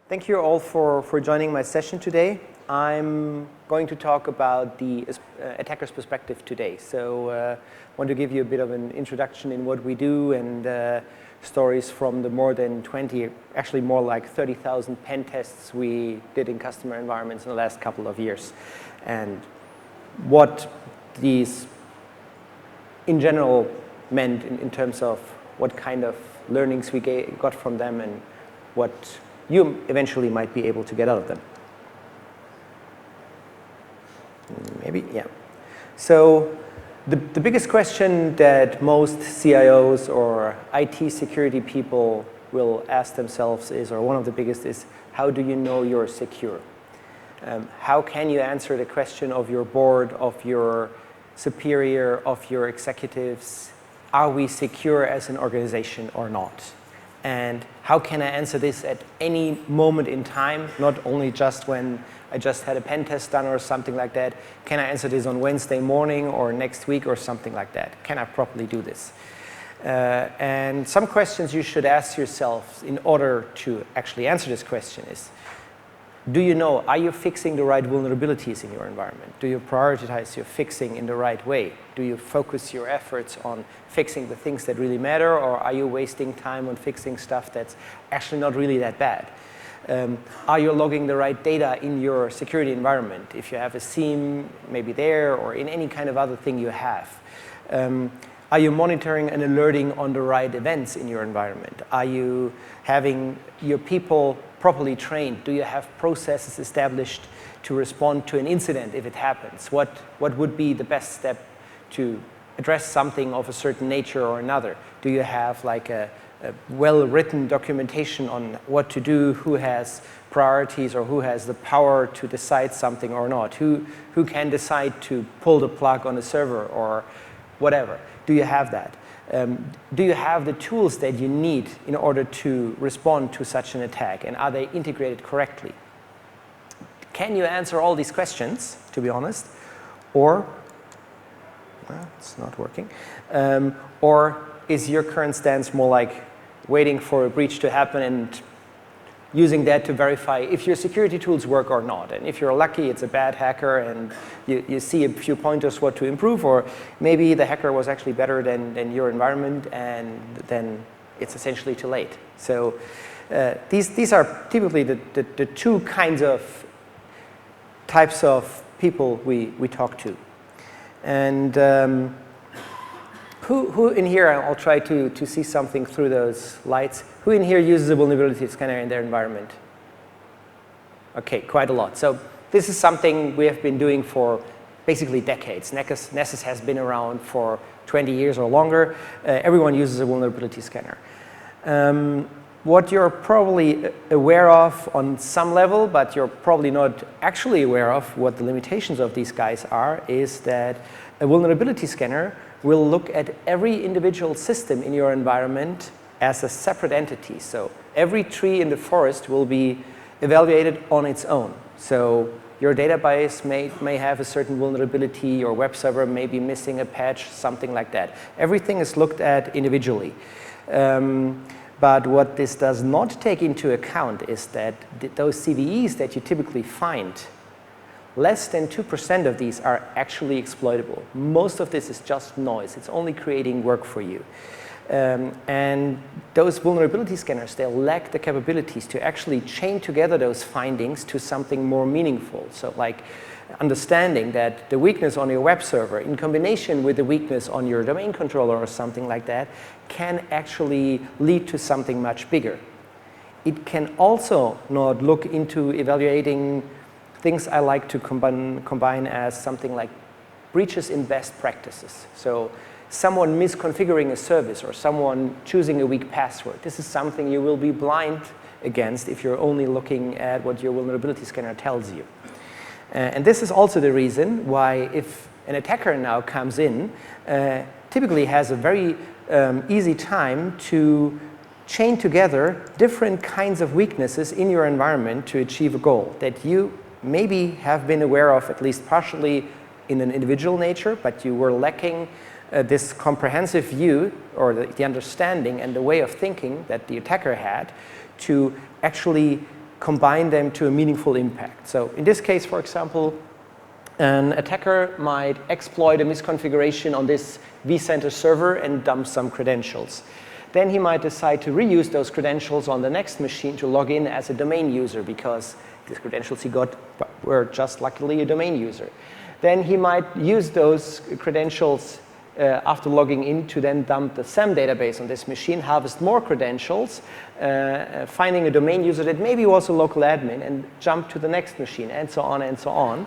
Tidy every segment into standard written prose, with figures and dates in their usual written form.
Thank you all for joining my session today. I'm going to talk about the attacker's perspective today. So I want to give you a bit of an introduction in what we do and stories from the more than 20, actually more like 30,000 pen tests we did in customer environments in the last couple of years. And what these in general meant in terms of what kind of learnings we got from them and what you eventually might be able to get out of them. Maybe, yeah. So the biggest question that most CIOs or IT security people will ask themselves is, or one of the biggest is, how do you know you're secure? How can you answer the question of your board, of your superior, of your executives? Are we secure as an organization or not? And how can I answer this at any moment in time, not only just when I just had a pen test done or something like that? Can I answer this on Wednesday morning or next week or something like that? Can I properly do this? And some questions you should ask yourself in order to actually answer this question is, do you know, are you fixing the right vulnerabilities in your environment? Do you prioritize your fixing in the right way? Do you focus your efforts on fixing the things that really matter, or are you wasting time on fixing stuff that's actually not really that bad? Are you logging the right data in your security environment? If you have a SIEM, maybe there, or in any kind of other thing you have. Are you monitoring and alerting on the right events in your environment? Are you having your people properly trained? Do you have processes established to respond to an incident if it happens? What would be the best step to address something of a certain nature or another? Do you have like a well-written documentation on what to do, who has priorities or who has the power to decide something or not? Who can decide to pull the plug on a server or whatever? Do you have that? Do you have the tools that you need in order to respond to such an attack? And are they integrated correctly? Can you answer all these questions, to be honest? Or, well, it's not working. Or is your current stance more like waiting for a breach to happen and using that to verify if your security tools work or not? And if you're lucky, it's a bad hacker and you see a few pointers what to improve, or maybe the hacker was actually better than your environment, and then it's essentially too late. So these are typically the two types of people we talk to. And who in here, I'll try to see something through those lights. Who in here uses a vulnerability scanner in their environment? Okay, quite a lot. So this is something we have been doing for basically decades. Nessus has been around for 20 years or longer. Everyone uses a vulnerability scanner. What you're probably aware of on some level, but you're probably not actually aware of what the limitations of these guys are, is that a vulnerability scanner will look at every individual system in your environment as a separate entity. So every tree in the forest will be evaluated on its own. So your database may have a certain vulnerability, your web server may be missing a patch, something like that. Everything is looked at individually. But what this does not take into account is that those CVEs that you typically find, less than 2% of these are actually exploitable. Most of this is just noise. It's only creating work for you. And those vulnerability scanners, they lack the capabilities to actually chain together those findings to something more meaningful. So like understanding that the weakness on your web server in combination with the weakness on your domain controller or something like that can actually lead to something much bigger. It can also not look into evaluating things I like to combine as something like breaches in best practices. So someone misconfiguring a service or someone choosing a weak password. This is something you will be blind against if you're only looking at what your vulnerability scanner tells you. And this is also the reason why if an attacker now comes in, typically has a very easy time to chain together different kinds of weaknesses in your environment to achieve a goal that you maybe have been aware of, at least partially in an individual nature, but you were lacking this comprehensive view or the understanding and the way of thinking that the attacker had to actually combine them to a meaningful impact. So in this case, for example, an attacker might exploit a misconfiguration on this vCenter server and dump some credentials. Then he might decide to reuse those credentials on the next machine to log in as a domain user, because these credentials he got were just luckily a domain user. Then he might use those credentials after logging in to then dump the SAM database on this machine, harvest more credentials, finding a domain user that maybe was a local admin, and jump to the next machine, and so on and so on.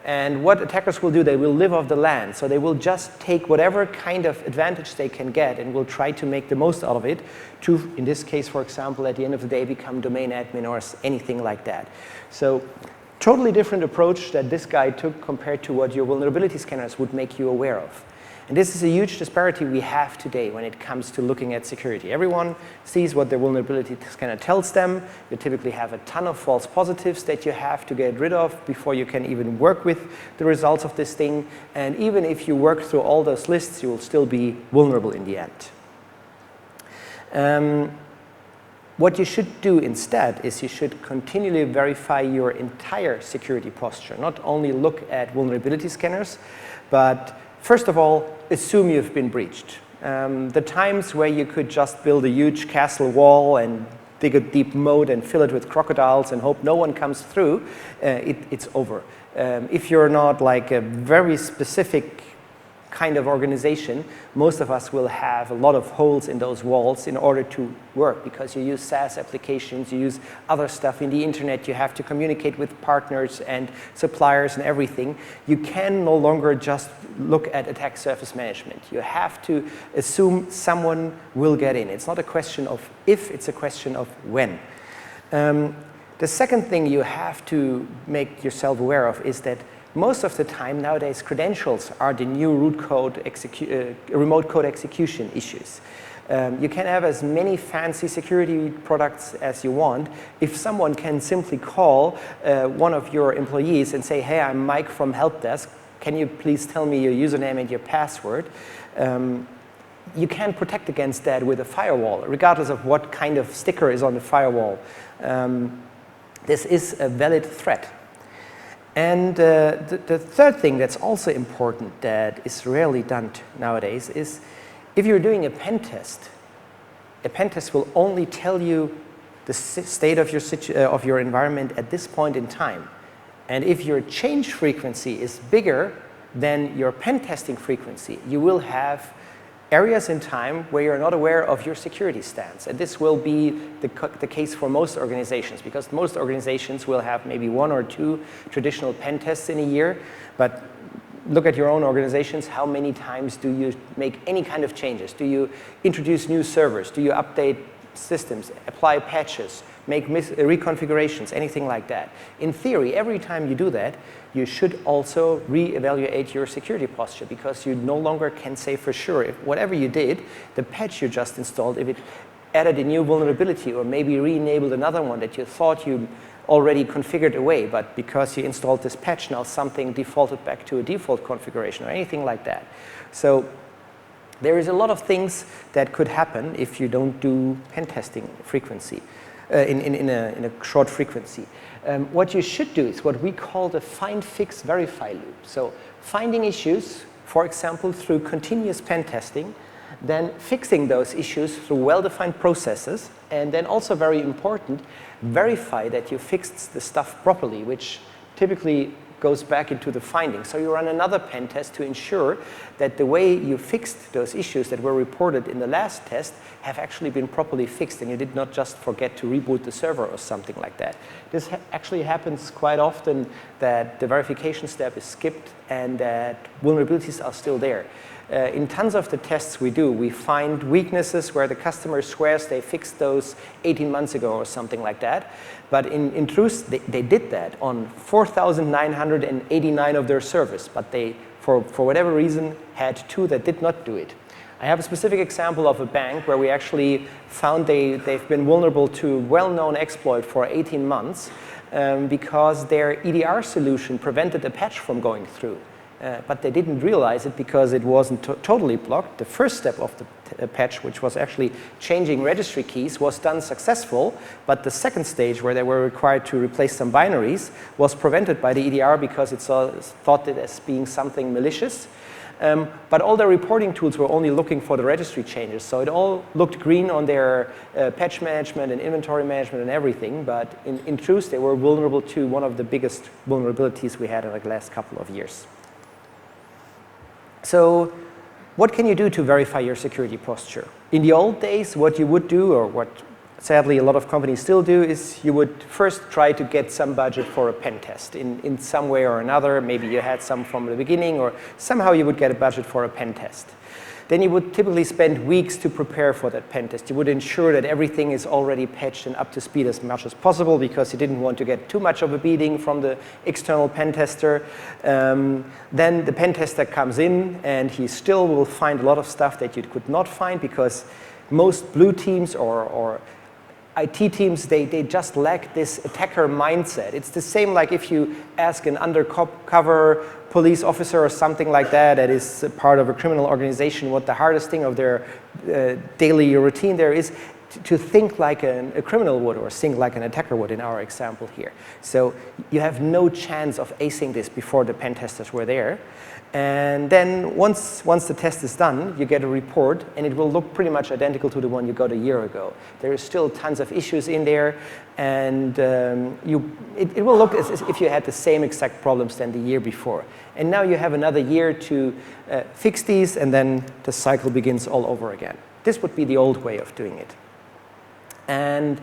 And what attackers will do, they will live off the land. So they will just take whatever kind of advantage they can get and will try to make the most out of it to, in this case, for example, at the end of the day, become domain admin or anything like that. So totally different approach that this guy took compared to what your vulnerability scanners would make you aware of. And this is a huge disparity we have today when it comes to looking at security. Everyone sees what their vulnerability scanner tells them. You typically have a ton of false positives that you have to get rid of before you can even work with the results of this thing. And even if you work through all those lists, you will still be vulnerable in the end. What you should do instead is you should continually verify your entire security posture, not only look at vulnerability scanners, but first of all, assume you've been breached. The times where you could just build a huge castle wall and dig a deep moat and fill it with crocodiles and hope no one comes through, it's over. If you're not like a very specific kind of organization, most of us will have a lot of holes in those walls in order to work, because you use SaaS applications, you use other stuff in the internet, you have to communicate with partners and suppliers and everything. You can no longer just look at attack surface management. You have to assume someone will get in. It's not a question of if, it's a question of when. The second thing you have to make yourself aware of is that most of the time nowadays, credentials are the new remote code execution issues. You can have as many fancy security products as you want. If someone can simply call one of your employees and say, hey, I'm Mike from Help Desk, can you please tell me your username and your password? You can protect against that with a firewall, regardless of what kind of sticker is on the firewall. This is a valid threat. And the third thing that's also important that is rarely done nowadays is if you're doing a pen test will only tell you the state of your environment at this point in time. And if your change frequency is bigger than your pen testing frequency, you will have areas in time where you're not aware of your security stance. And this will be the case for most organizations, because most organizations will have maybe 1 or 2 traditional pen tests in a year. But look at your own organizations. How many times do you make any kind of changes? Do you introduce new servers? Do you update systems, apply patches, make reconfigurations, anything like that? In theory, every time you do that, you should also reevaluate your security posture, because you no longer can say for sure if whatever you did, the patch you just installed, if it added a new vulnerability or maybe re-enabled another one that you thought you already configured away, but because you installed this patch, now something defaulted back to a default configuration or anything like that. So there is a lot of things that could happen if you don't do pen testing frequency, in a short frequency. What you should do is what we call the find, fix, verify loop. So finding issues, for example, through continuous pen testing, then fixing those issues through well-defined processes, and then also very important, verify that you fixed the stuff properly, which typically goes back into the findings. So you run another pen test to ensure that the way you fixed those issues that were reported in the last test have actually been properly fixed, and you did not just forget to reboot the server or something like that. This actually happens quite often, that the verification step is skipped and that vulnerabilities are still there. In tons of the tests we do, we find weaknesses where the customer swears they fixed those 18 months ago or something like that. But in truth, they did that on 4,989 of their servers, but they, for whatever reason, had 2 that did not do it. I have a specific example of a bank where we actually found they've been vulnerable to a well-known exploit for 18 months because their EDR solution prevented a patch from going through. but they didn't realize it because it wasn't totally blocked. The first step of the patch, which was actually changing registry keys, was done successful, but the second stage, where they were required to replace some binaries, was prevented by the EDR because it thought it as being something malicious. But all the reporting tools were only looking for the registry changes, so it all looked green on their patch management and inventory management and everything, but in truth, they were vulnerable to one of the biggest vulnerabilities we had in the last couple of years. So what can you do to verify your security posture? In the old days, what you would do, or what sadly a lot of companies still do, is you would first try to get some budget for a pen test in some way or another. Maybe you had some from the beginning, or somehow you would get a budget for a pen test. Then you would typically spend weeks to prepare for that pen test. You would ensure that everything is already patched and up to speed as much as possible, because you didn't want to get too much of a beating from the external pen tester. Then the pen tester comes in, and he still will find a lot of stuff that you could not find, because most blue teams or IT teams, they just lack this attacker mindset. It's the same like if you ask an undercover police officer or something like that is part of a criminal organization what the hardest thing of their daily routine there is, to think like a criminal would, or think like an attacker would in our example here. So you have no chance of acing this before the pen testers were there. And then once the test is done, you get a report, and it will look pretty much identical to the one you got a year ago. There is still tons of issues in there, and it will look as if you had the same exact problems than the year before. And now you have another year to fix these, and then the cycle begins all over again. This would be the old way of doing it. And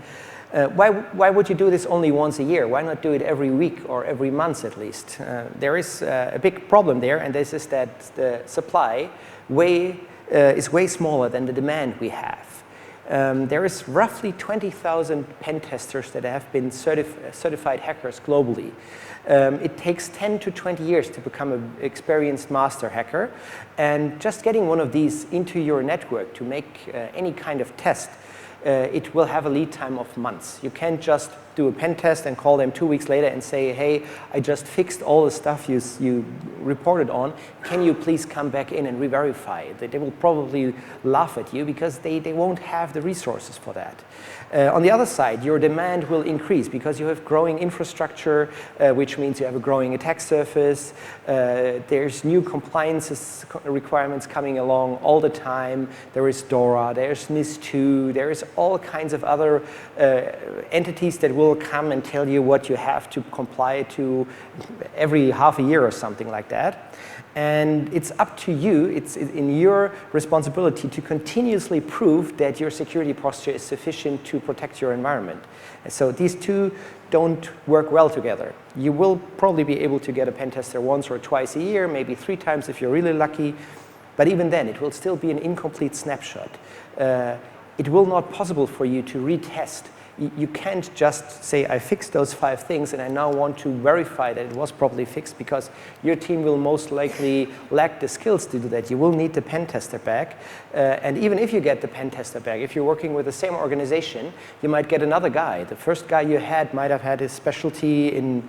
why would you do this only once a year? Why not do it every week or every month at least? There is a big problem there, and this is that the supply is way smaller than the demand we have. There is roughly 20,000 pen testers that have been certified hackers globally. It takes 10 to 20 years to become an experienced master hacker, and just getting one of these into your network to make any kind of test, it will have a lead time of months. You can't just do a pen test and call them 2 weeks later and say, hey, I just fixed all the stuff you reported on. Can you please come back in and re-verify? They will probably laugh at you because they won't have the resources for that. On the other side, your demand will increase because you have growing infrastructure, which means you have a growing attack surface. There's new compliance requirements coming along all the time. There is DORA, there's NIS2, there is all kinds of other entities that will come and tell you what you have to comply to every half a year or something like that. And it's up to you, it's in your responsibility to continuously prove that your security posture is sufficient to protect your environment. And so these two don't work well together. You will probably be able to get a pen tester once or twice a year, maybe 3 times if you're really lucky. But even then, it will still be an incomplete snapshot. It will not be possible for you to retest. You can't just say, I fixed those 5 things and I now want to verify that it was properly fixed, because your team will most likely lack the skills to do that. You will need the pen tester back. And even if you get the pen tester back, if you're working with the same organization, you might get another guy. The first guy you had might have had his specialty in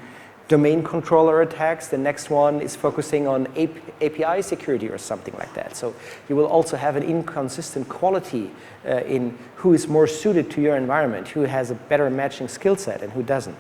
domain controller attacks. The next one is focusing on API security or something like that. So you will also have an inconsistent quality in who is more suited to your environment, who has a better matching skill set and who doesn't.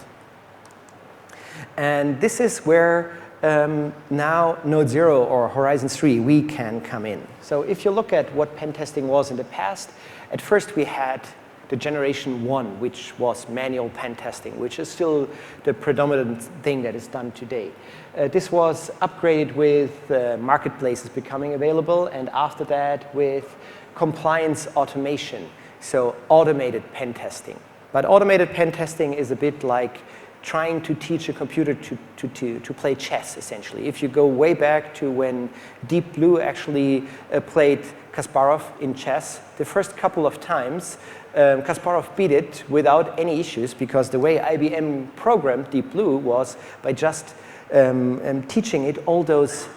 And this is where now Node 0 or Horizon 3, we can come in. So if you look at what pen testing was in the past, at first we had the generation 1, which was manual pen testing, which is still the predominant thing that is done today. This was upgraded with marketplaces becoming available, and after that with compliance automation, so automated pen testing. But automated pen testing is a bit like trying to teach a computer to play chess, essentially. If you go way back to when Deep Blue actually played Kasparov in chess, the first couple of times, Kasparov beat it without any issues, because the way IBM programmed Deep Blue was by just teaching it all those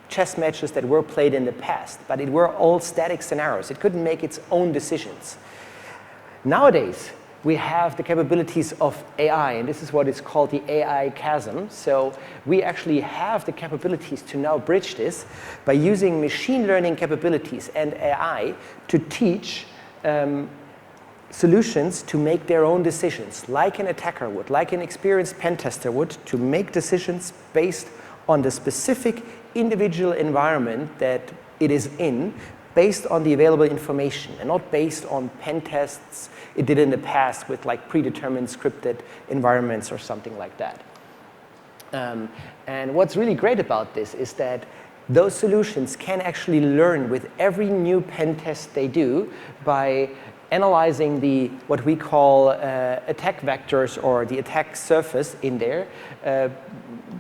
chess matches that were played in the past, but it were all static scenarios. It couldn't make its own decisions. Nowadays, we have the capabilities of AI, and this is what is called the AI chasm. So we actually have the capabilities to now bridge this by using machine learning capabilities and AI to teach solutions to make their own decisions, like an attacker would, like an experienced pen tester would, to make decisions based on the specific individual environment that it is in, based on the available information, and not based on pen tests it did in the past with like predetermined scripted environments or something like that. And what's really great about this is that those solutions can actually learn with every new pen test they do by analyzing the what we call attack vectors or the attack surface in there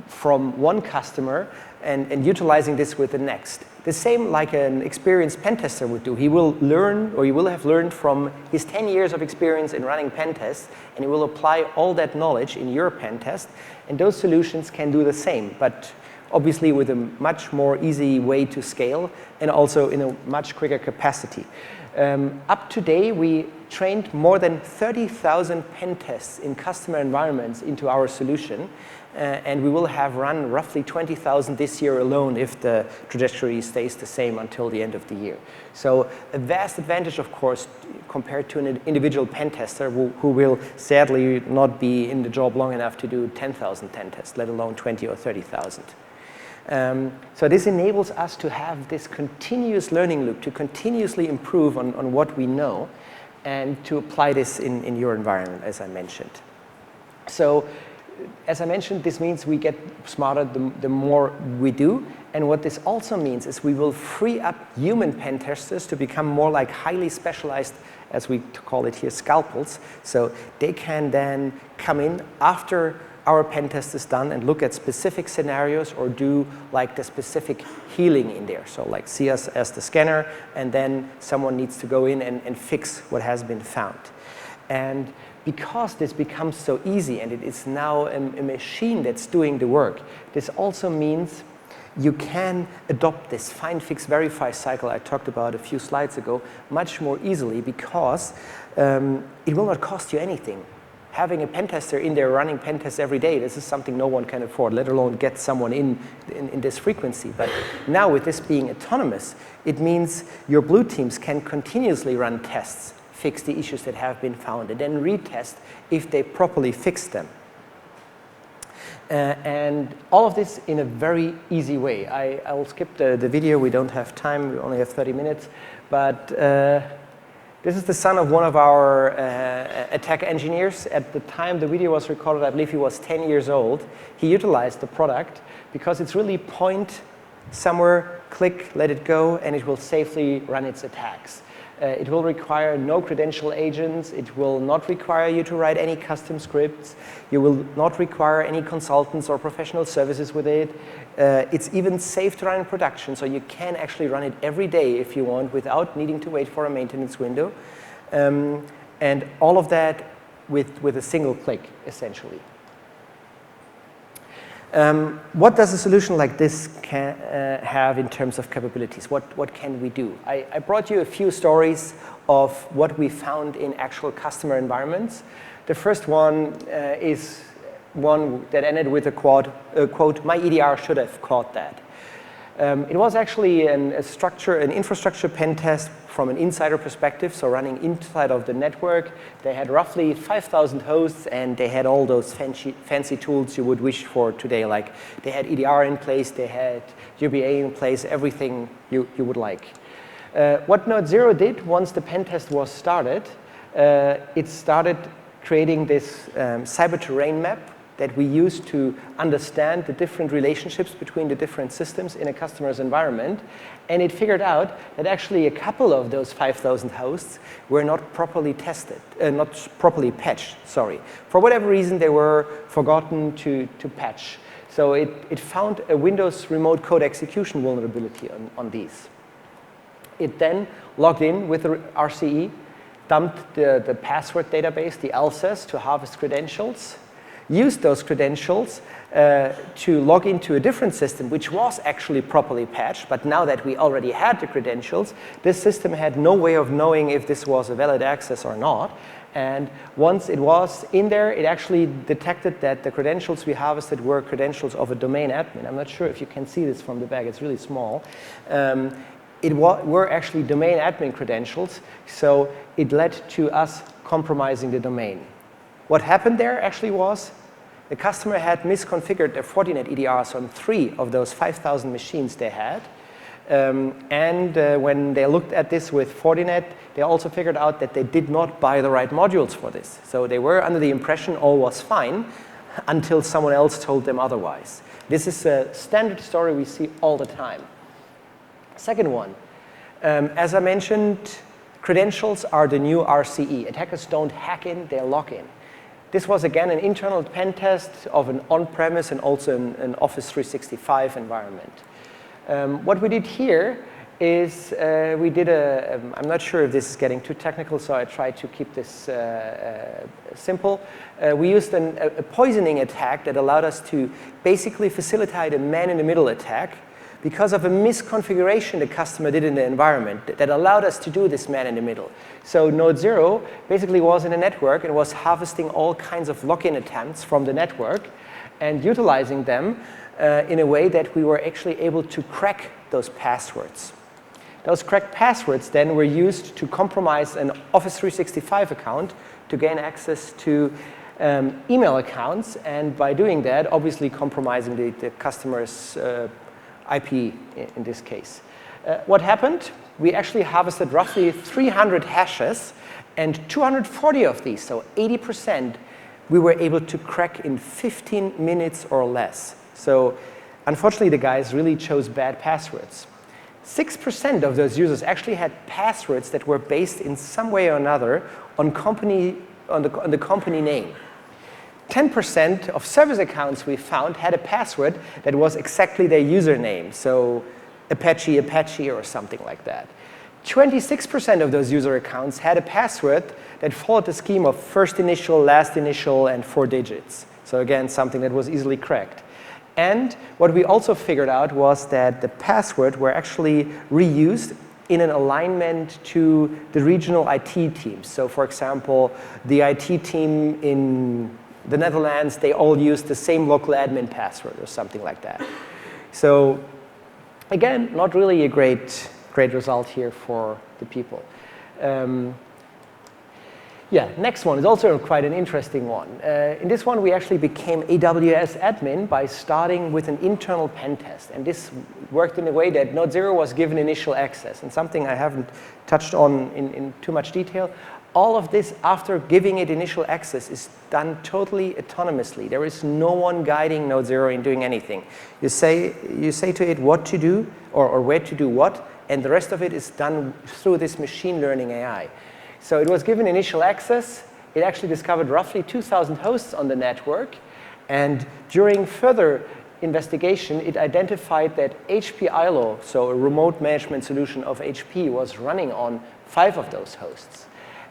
from one customer and utilizing this with the next. The same like an experienced pen tester would do. He will learn, or he will have learned from his 10 years of experience in running pen tests, and he will apply all that knowledge in your pen test, and those solutions can do the same, but obviously with a much more easy way to scale and also in a much quicker capacity. Up to date, we trained more than 30,000 pen tests in customer environments into our solution, and we will have run roughly 20,000 this year alone if the trajectory stays the same until the end of the year. So a vast advantage, of course, compared to an individual pen tester who will sadly not be in the job long enough to do 10,000 pen tests, let alone 20 or 30,000. So this enables us to have this continuous learning loop, to continuously improve on what we know and to apply this in your environment, as I mentioned. So as I mentioned, this means we get smarter the more we do. And what this also means is we will free up human pen testers to become more like highly specialized, as we call it here, scalpels. So they can then come in after our pen test is done and look at specific scenarios or do like the specific healing in there. So like see us as the scanner, and then someone needs to go in and fix what has been found. And because this becomes so easy and it is now a machine that's doing the work, this also means you can adopt this find, fix, verify cycle I talked about a few slides ago much more easily, because it will not cost you anything. Having a pen tester in there running pen tests every day, this is something no one can afford, let alone get someone in this frequency. But now with this being autonomous, it means your blue teams can continuously run tests, fix the issues that have been found, and then retest if they properly fixed them. And all of this in a very easy way. I will skip the video, we don't have time, we only have 30 minutes. But this is the son of one of our attack engineers. At the time the video was recorded, I believe he was 10 years old. He utilized the product because it's really point somewhere, click, let it go, and it will safely run its attacks. It will require no credential agents. It will not require you to write any custom scripts. You will not require any consultants or professional services with it. It's even safe to run in production, so you can actually run it every day if you want without needing to wait for a maintenance window. And all of that with a single click, essentially. What does a solution like this have in terms of capabilities? What can we do? I brought you a few stories of what we found in actual customer environments. The first one is one that ended with a quote, "My EDR should have caught that." It was actually an infrastructure pen test from an insider perspective, so running inside of the network. They had roughly 5,000 hosts, and they had all those fancy tools you would wish for today. Like they had EDR in place, they had UBA in place, everything you would like. What Node Zero did once the pen test was started, it started creating this cyber terrain map that we use to understand the different relationships between the different systems in a customer's environment. And it figured out that actually a couple of those 5,000 hosts were not properly tested, not properly patched, sorry. For whatever reason, they were forgotten to patch. So it found a Windows remote code execution vulnerability on these. It then logged in with the RCE, dumped the password database, the LSAS, to harvest credentials, used those credentials to log into a different system, which was actually properly patched. But now that we already had the credentials, this system had no way of knowing if this was a valid access or not. And once it was in there, it actually detected that the credentials we harvested were credentials of a domain admin. I'm not sure if you can see this from the back. It's really small. Were actually domain admin credentials. So it led to us compromising the domain. What happened there actually was the customer had misconfigured their Fortinet EDRs on 3 of those 5,000 machines they had. When they looked at this with Fortinet, they also figured out that they did not buy the right modules for this. So they were under the impression all was fine until someone else told them otherwise. This is a standard story we see all the time. Second one, as I mentioned, credentials are the new RCE. Attackers don't hack in, they log in. This was, again, an internal pen test of an on-premise and also an Office 365 environment. What we did here is we did I'm not sure if this is getting too technical, so I tried to keep this simple. We used a poisoning attack that allowed us to basically facilitate a man-in-the-middle attack because of a misconfiguration the customer did in the environment that allowed us to do this man-in-the-middle. So Node 0 basically was in a network and was harvesting all kinds of login attempts from the network and utilizing them in a way that we were actually able to crack those passwords. Those cracked passwords then were used to compromise an Office 365 account to gain access to email accounts, and by doing that, obviously compromising the customer's IP in this case. What happened? We actually harvested roughly 300 hashes, and 240 of these, so 80%, we were able to crack in 15 minutes or less. So unfortunately, the guys really chose bad passwords. 6% of those users actually had passwords that were based in some way or another on the company name. 10% of service accounts we found had a password that was exactly their username, so Apache, or something like that. 26% of those user accounts had a password that followed the scheme of first initial, last initial, and 4 digits. So again, something that was easily cracked. And what we also figured out was that the password were actually reused in an alignment to the regional IT teams. So for example, the IT team in the Netherlands, they all used the same local admin password or something like that. So again, not really a great result here for the people. Next one is also quite an interesting one. In this one, we actually became AWS admin by starting with an internal pen test. And this worked in a way that Node 0 was given initial access. And something I haven't touched on in too much detail, all of this, after giving it initial access, is done totally autonomously. There is no one guiding Node 0 in doing anything. You say to it what to do or where to do what, and the rest of it is done through this machine learning AI. So it was given initial access. It actually discovered roughly 2,000 hosts on the network. And during further investigation, it identified that HP ILO, so a remote management solution of HP, was running on 5 of those hosts.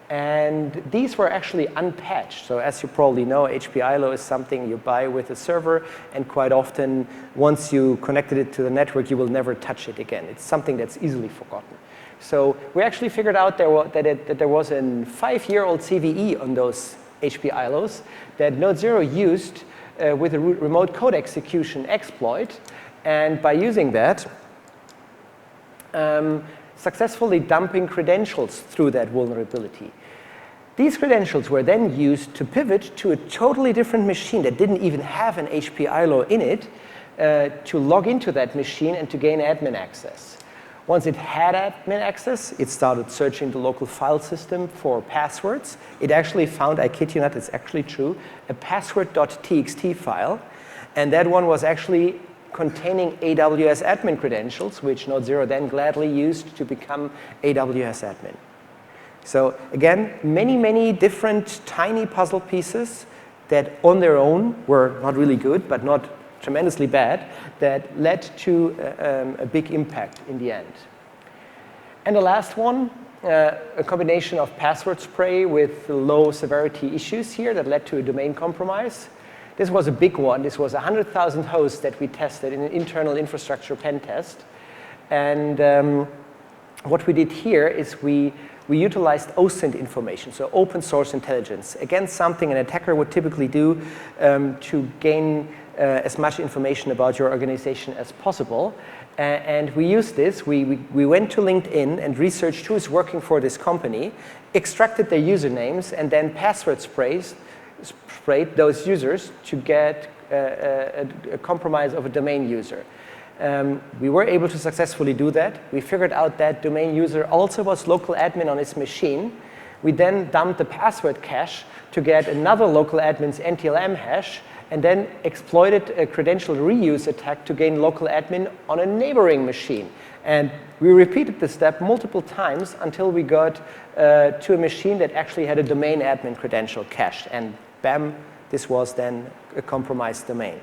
And these were actually unpatched. So as you probably know, HP ILO is something you buy with a server, and quite often, once you connected it to the network, you will never touch it again. It's something that's easily forgotten. So we actually figured out that there was a 5-year-old CVE on those HP ILOs that Node 0 used with a remote code execution exploit. And by using that, successfully dumping credentials through that vulnerability. These credentials were then used to pivot to a totally different machine that didn't even have an HP ILO in it to log into that machine and to gain admin access. Once it had admin access, it started searching the local file system for passwords. It actually found, I kid you not, it's actually true, a password.txt file. And that one was actually containing AWS admin credentials, which Node 0 then gladly used to become AWS admin. So again, many, many different tiny puzzle pieces that on their own were not really good, but not tremendously bad, that led to a big impact in the end. And the last one, a combination of password spray with low severity issues here that led to a domain compromise. This was a big one. This was 100,000 hosts that we tested in an internal infrastructure pen test. And what we did here is we utilized OSINT information, so open source intelligence. Again, something an attacker would typically do to gain as much information about your organization as possible. And we used this. We went to LinkedIn and researched who is working for this company, extracted their usernames, and then password sprayed those users to get a compromise of a domain user. We were able to successfully do that. We figured out that domain user also was local admin on his machine. We then dumped the password cache to get another local admin's NTLM hash, and then exploited a credential reuse attack to gain local admin on a neighboring machine. And we repeated this step multiple times until we got to a machine that actually had a domain admin credential cached. And bam, this was then a compromised domain.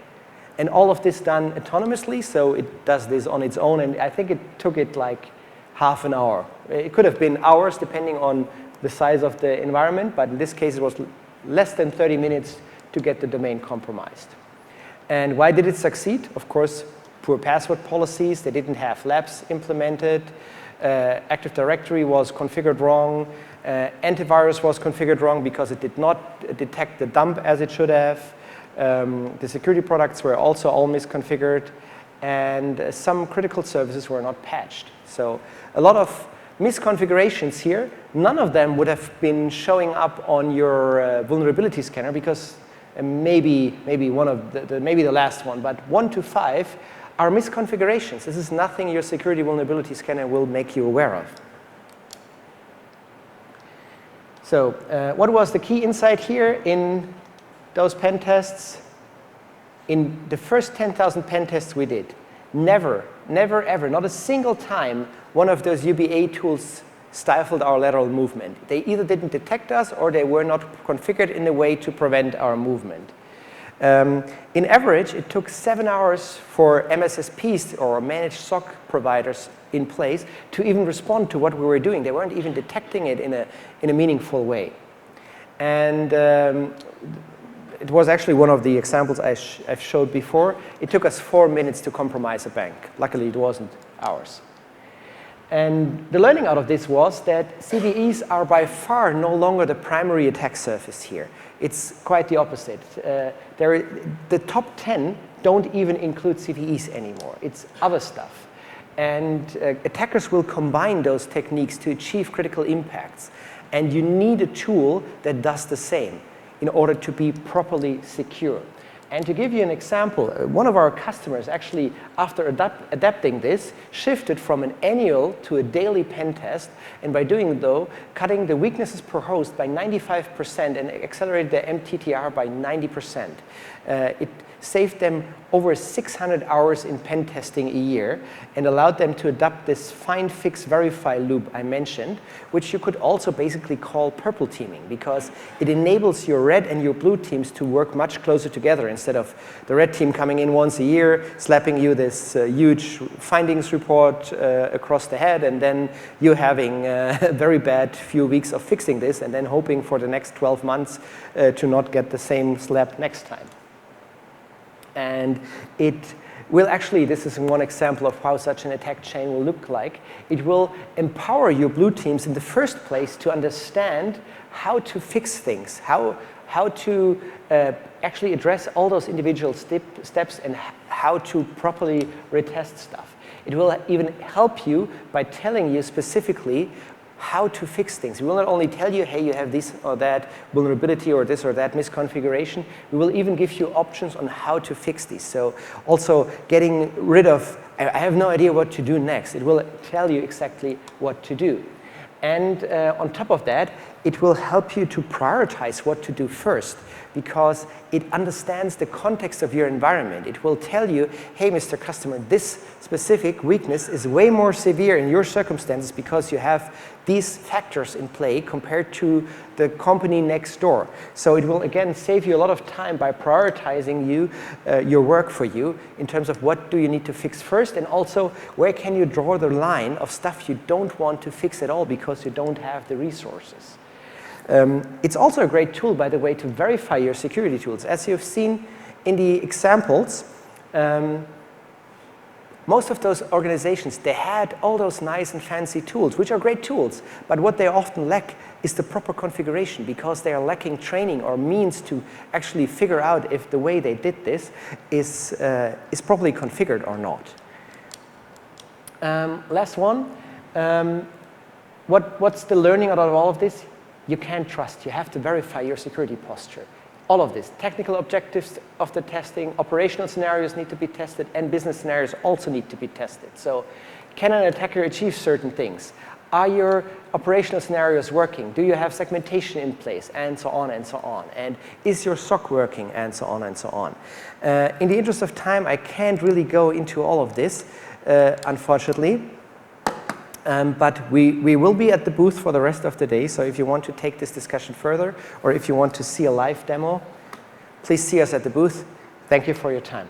And all of this done autonomously, so it does this on its own. And I think it took it like half an hour. It could have been hours depending on the size of the environment, but in this case it was less than 30 minutes to get the domain compromised. And why did it succeed? Of course, poor password policies. They didn't have labs implemented. Active Directory was configured wrong. Antivirus was configured wrong because it did not detect the dump as it should have. The security products were also all misconfigured. And some critical services were not patched. So a lot of misconfigurations here. None of them would have been showing up on your vulnerability scanner because maybe one of maybe the last one, but 1 to 5 are misconfigurations. This is nothing your security vulnerability scanner will make you aware of. So what was the key insight here in those pen tests? In the first 10,000 pen tests we did, never, ever, not a single time, one of those UBA tools stifled our lateral movement. They either didn't detect us or they were not configured in a way to prevent our movement. In average, it took 7 hours for MSSPs or managed SOC providers in place to even respond to what we were doing. They weren't even detecting it in a meaningful way. And it was actually one of the examples I've showed before. It took us 4 minutes to compromise a bank. Luckily, it wasn't hours. And the learning out of this was that CVEs are by far no longer the primary attack surface here. It's quite the opposite. The top 10 don't even include CVEs anymore. It's other stuff. And attackers will combine those techniques to achieve critical impacts. And you need a tool that does the same in order to be properly secure. And to give you an example, one of our customers actually, after adapting this, shifted from an annual to a daily pen test, and by doing so, cutting the weaknesses per host by 95% and accelerated their MTTR by 90%. It saved them over 600 hours in pen testing a year and allowed them to adopt this find, fix, verify loop I mentioned, which you could also basically call purple teaming because it enables your red and your blue teams to work much closer together instead of the red team coming in once a year, slapping you this huge findings report across the head, and then you having a very bad few weeks of fixing this and then hoping for the next 12 months to not get the same slap next time. And it will actually, this is one example of how such an attack chain will look like. It will empower your blue teams in the first place to understand how to fix things, how to actually address all those individual steps and how to properly retest stuff. It will even help you by telling you specifically how to fix things. We will not only tell you, hey, you have this or that vulnerability or this or that misconfiguration, we will even give you options on how to fix these. So also getting rid of, I have no idea what to do next. It will tell you exactly what to do. And on top of that, it will help you to prioritize what to do first because it understands the context of your environment. It will tell you, hey, Mr. Customer, this specific weakness is way more severe in your circumstances because you have these factors in play compared to the company next door. So it will, again, save you a lot of time by prioritizing your work for you in terms of what do you need to fix first and also where can you draw the line of stuff you don't want to fix at all because you don't have the resources. It's also a great tool, by the way, to verify your security tools. As you've seen in the examples, most of those organizations, they had all those nice and fancy tools, which are great tools. But what they often lack is the proper configuration, because they are lacking training or means to actually figure out if the way they did this is properly configured or not. Last one. What's the learning out of all of this? You can't trust. You have to verify your security posture. All of this, technical objectives of the testing, operational scenarios need to be tested, and business scenarios also need to be tested. So can an attacker achieve certain things? Are your operational scenarios working? Do you have segmentation in place? And so on and so on. And is your SOC working? And so on and so on. In the interest of time, I can't really go into all of this, unfortunately. But we will be at the booth for the rest of the day, so if you want to take this discussion further, or if you want to see a live demo, please see us at the booth. Thank you for your time.